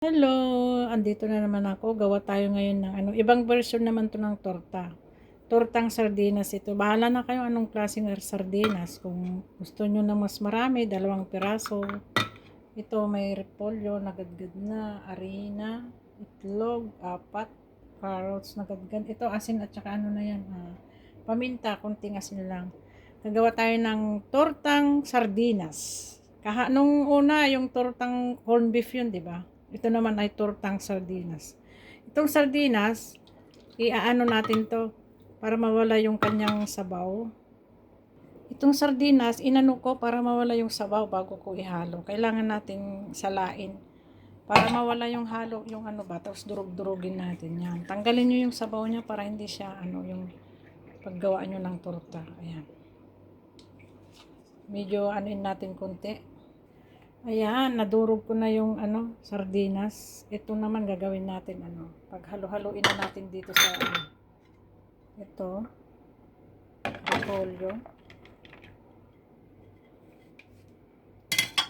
Hello, andito na naman ako. Gawa tayo ngayon ng ibang version naman to ng torta. Tortang sardinas ito. Bahala na kayo anong klaseng sardinas. Kung gusto nyo na mas marami, 2 piraso. Ito may repolyo, nagadgad na, harina, itlog, 4, carrots, nagadgad. Ito asin at saka na yan. Paminta, kunting asin lang. Nagawa tayo ng tortang sardinas. Nung una, yung tortang corned beef yun, di ba? Ito naman ay tortang sardinas. Itong sardinas, iaano natin to para mawala yung kanyang sabaw. Itong sardinas, inano ko para mawala yung sabaw bago ko ihalo. Kailangan nating salain para mawala yung halo, yung tapos durug-durugin natin yan. Tanggalin nyo yung sabaw niya para hindi siya, yung paggawa nyo ng torta. Ayan. Medyo anuin natin konti. Ayan, nadurog ko na yung sardinas. Ito naman gagawin natin paghalo-haloin na natin dito sa ito, repolyo.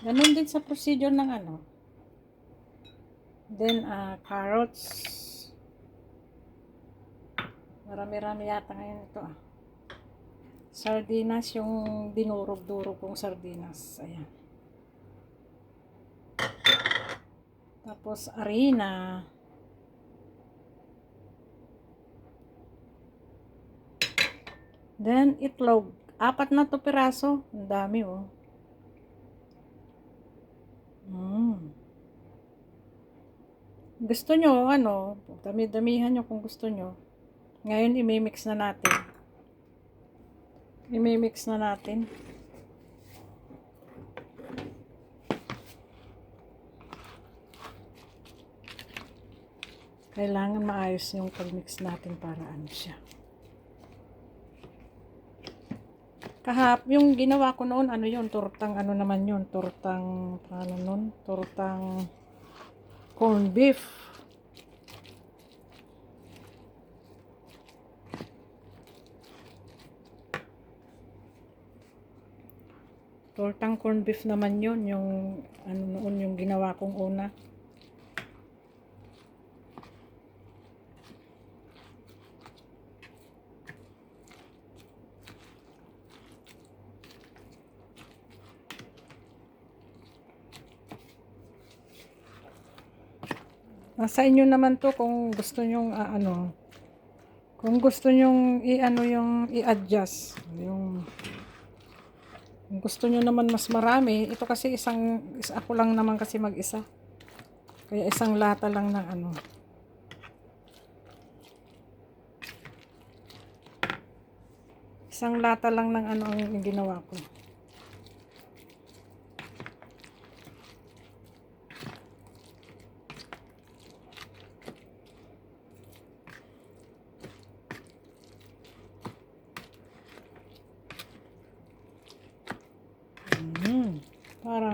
Ganun din sa procedure ng then carrots. Marami-rami yata ngayon ito Sardinas, yung dinurog-durog kong sardinas. Ayan. Tapos harina. Then itlog. 4 na to piraso. Ang dami Gusto nyo, dami-damihan nyo kung gusto nyo. Ngayon, imimix na natin. Kailangan maayos yung pag-mix natin para siya. Yung ginawa ko noon, tortang naman yun, tortang corned beef. Tortang corned beef naman yun, yung noon yung ginawa kong una. Nasa inyo naman to kung gusto nyong kung gusto nyong yung i-adjust yung kung gusto nyo naman mas marami. Ito kasi ako lang naman kasi mag-isa, kaya isang lata lang ng isang lata lang ng ang ginawa ko. Para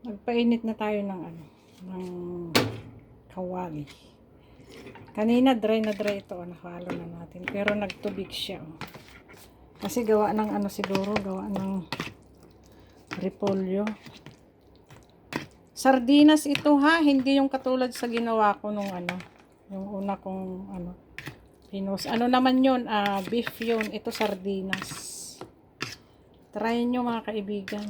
magpainit na tayo ng ng kawali. Kanina dry na dry ito, nakahalo na natin, pero nagtubig siya kasi gawa ng siguro gawa ng repolyo. Sardinas ito hindi yung katulad sa ginawa ko nung yung una kong pinos. Naman yun, beef yun. Ito sardinas. Try nyo mga kaibigan.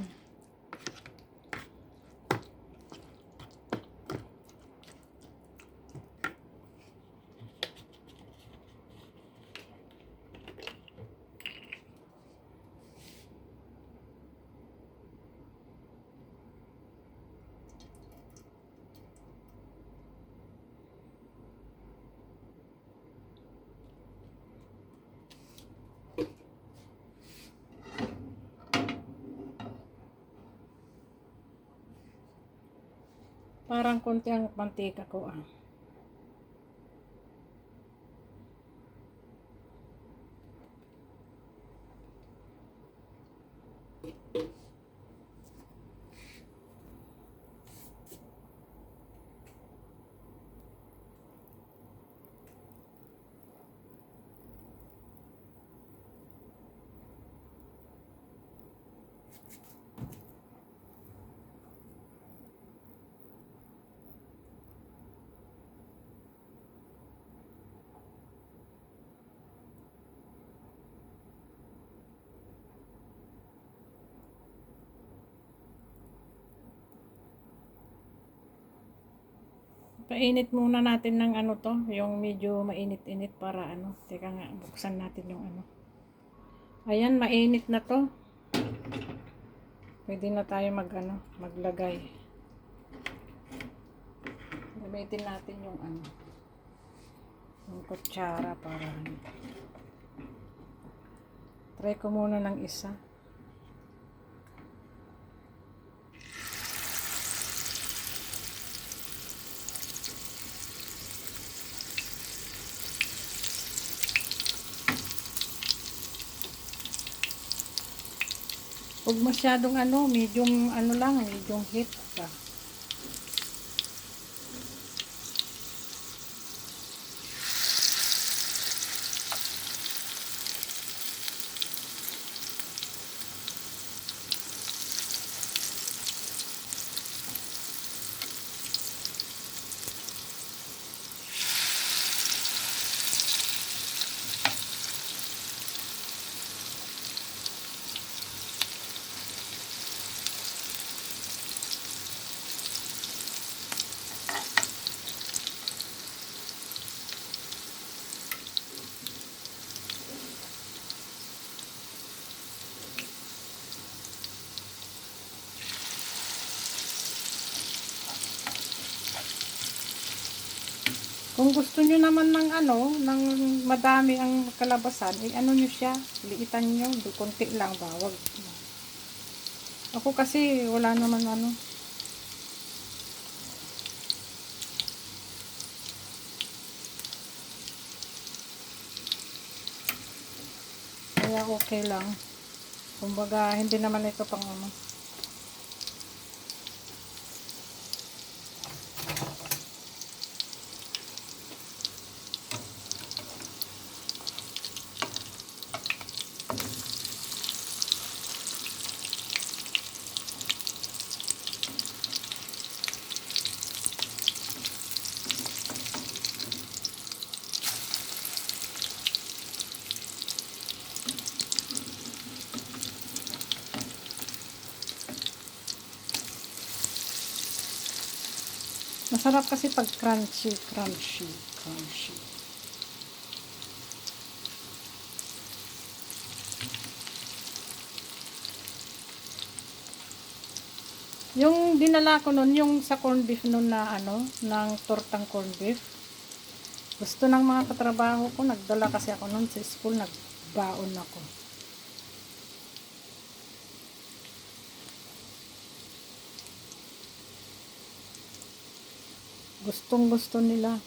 Parang konti ang mantika ko Painit muna natin ng ano to, yung medyo mainit-init para ano. Teka nga, buksan natin yung ano. Ayan, mainit na to. Pwede na tayo maglagay. Gamitin natin yung ano, yung kutsara para ano. Try ko muna ng isa. Huwag masyadong ano, medium ano lang, medium heat pa. Kung gusto nyo naman ng ano, ng madami ang kalabasan, ano nyo siya, liitan nyo, konti lang ba, wag. Ako kasi wala naman ano. Kaya okay lang. Kumbaga, hindi naman ito pang ano. Masarap kasi pag crunchy, crunchy, crunchy. Yung dinala ko nun, yung sa corned beef nun na ano, ng tortang corned beef. Gusto ng mga katrabaho ko, nagdala kasi ako nun sa school, nagbaon ako. Gustong gusto nila.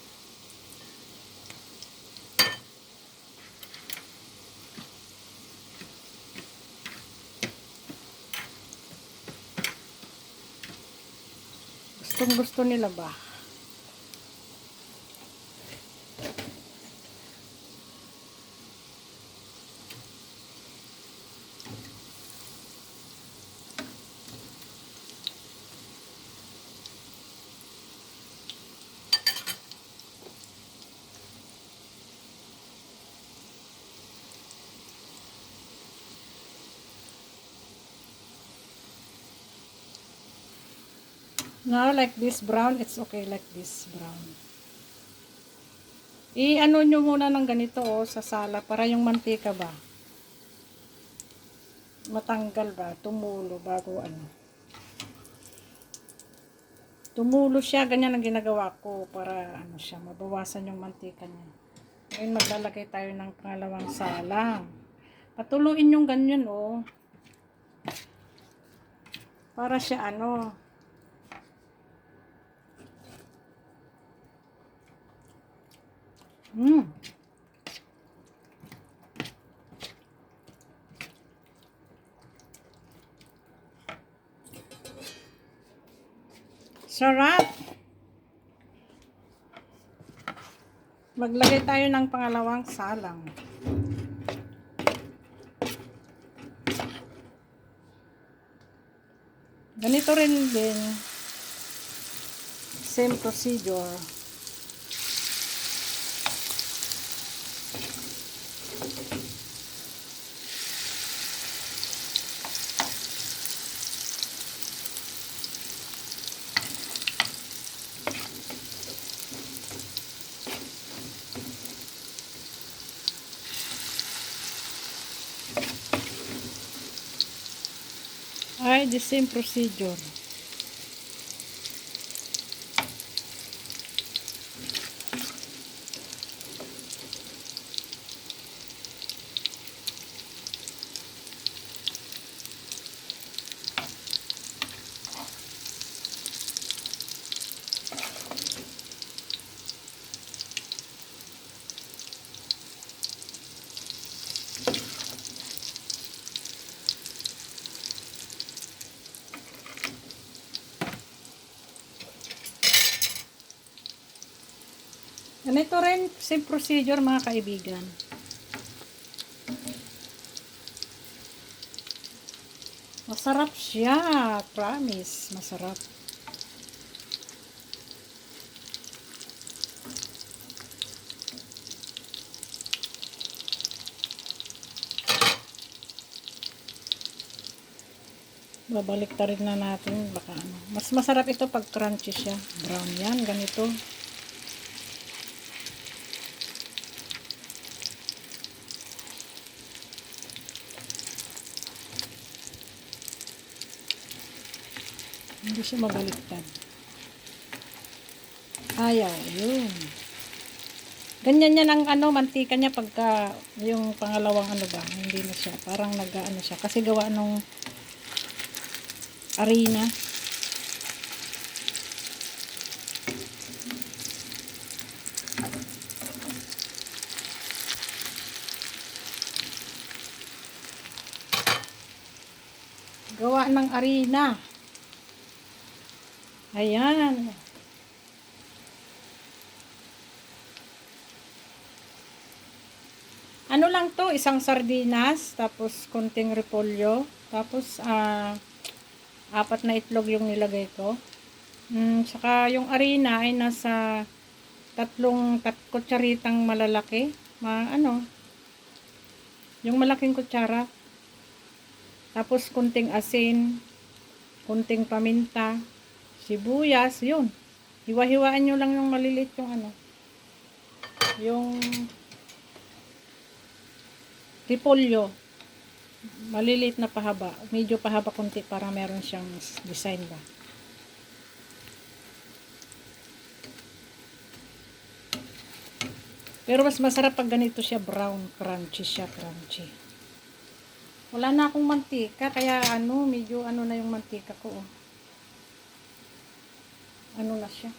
Gustong gusto nila ba? Now, like this brown, it's okay like this brown. I-ano nyo muna ng ganito sa sala para yung mantika ba matanggal ba, tumulo bago ano. Tumulo siya, ganyan ang ginagawa ko para ano siya, mabawasan yung mantika niya. Ngayon maglalagay tayo ng pangalawang salang. Patuluin yung ganyan para siya ano. Sarap! Maglagay tayo ng pangalawang salang. Ganito rin din. Same procedure. Ay, the same procedure. Ganito rin, same procedure mga kaibigan. Masarap siya, promise, masarap. Babalik ta rin na natin, baka ano. Mas masarap ito pag crunchy siya. Brown yan, ganito. Hindi siya mabaliktad. Ayaw, yun. Ganyan yan ang ano, mantika niya pagka yung pangalawang ano ba, hindi na siya. Parang nag-ano siya. Kasi gawa nung harina. Gawa ng harina. Ayan. Ano lang to, isang sardinas, tapos konting repolyo, tapos apat na itlog yung nilagay ko. Saka yung harina ay nasa kutsaritang malalaki. Ano, yung malaking kutsara. Tapos konting asin, konting paminta, sibuyas, yun. Hiwa-hiwaan nyo lang yung maliliit yung ano. Yung repolyo. Maliliit na pahaba. Medyo pahaba konti para meron siyang design ba. Pero mas masarap pag ganito siya brown, crunchy siya, crunchy. Wala na akong mantika, kaya ano, medyo ano na yung mantika ko. Oh. Ano na siya.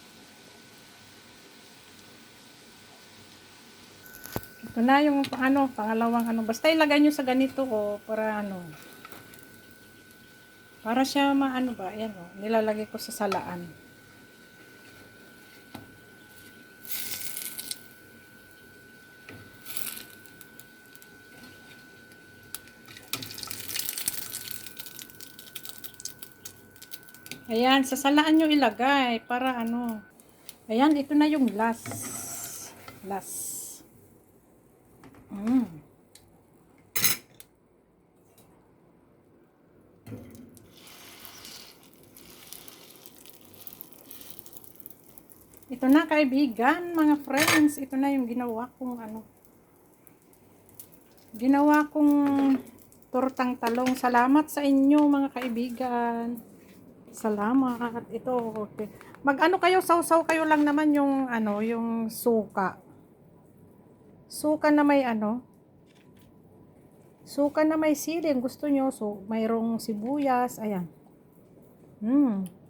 Ito na yung ano, pangalawang ano. Basta ilagay nyo sa ganito ko para ano. Para siya maano ba, ayan oh, nilalagay ko sa salaan. Ayan, sa salaan nyo ilagay para ano. Ayan, ito na yung last. Ito na kaibigan, mga friends. Ito na yung ginawa kong ano. Ginawa kong tortang talong. Salamat sa inyo mga kaibigan. Salamat. Ito, okay. Mag-ano kayo, sausaw kayo lang naman yung ano, yung suka. Suka na may ano. Suka na may siling. Gusto nyo, so mayroong sibuyas. Ayan.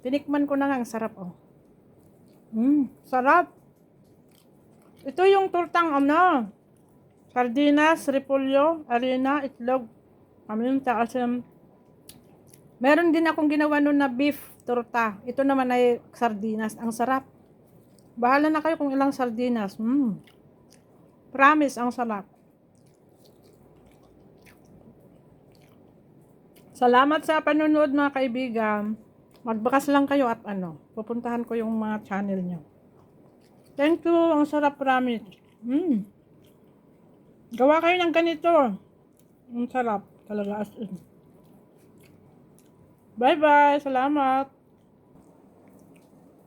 Tinikman ko na nga, ang sarap oh. Sarap. Ito yung tortang ano. Sardinas, repolyo, harina, itlog. Paminta, asin. Meron din akong ginawa nun na beef torta. Ito naman ay sardinas. Ang sarap. Bahala na kayo kung ilang sardinas. Promise, ang sarap. Salamat sa panonood mga kaibigan. Magbakas lang kayo at pupuntahan ko yung mga channel nyo. Thank you. Ang sarap, promise. Gawa kayo ng ganito. Ang sarap talaga as in. Bye-bye. Salamat.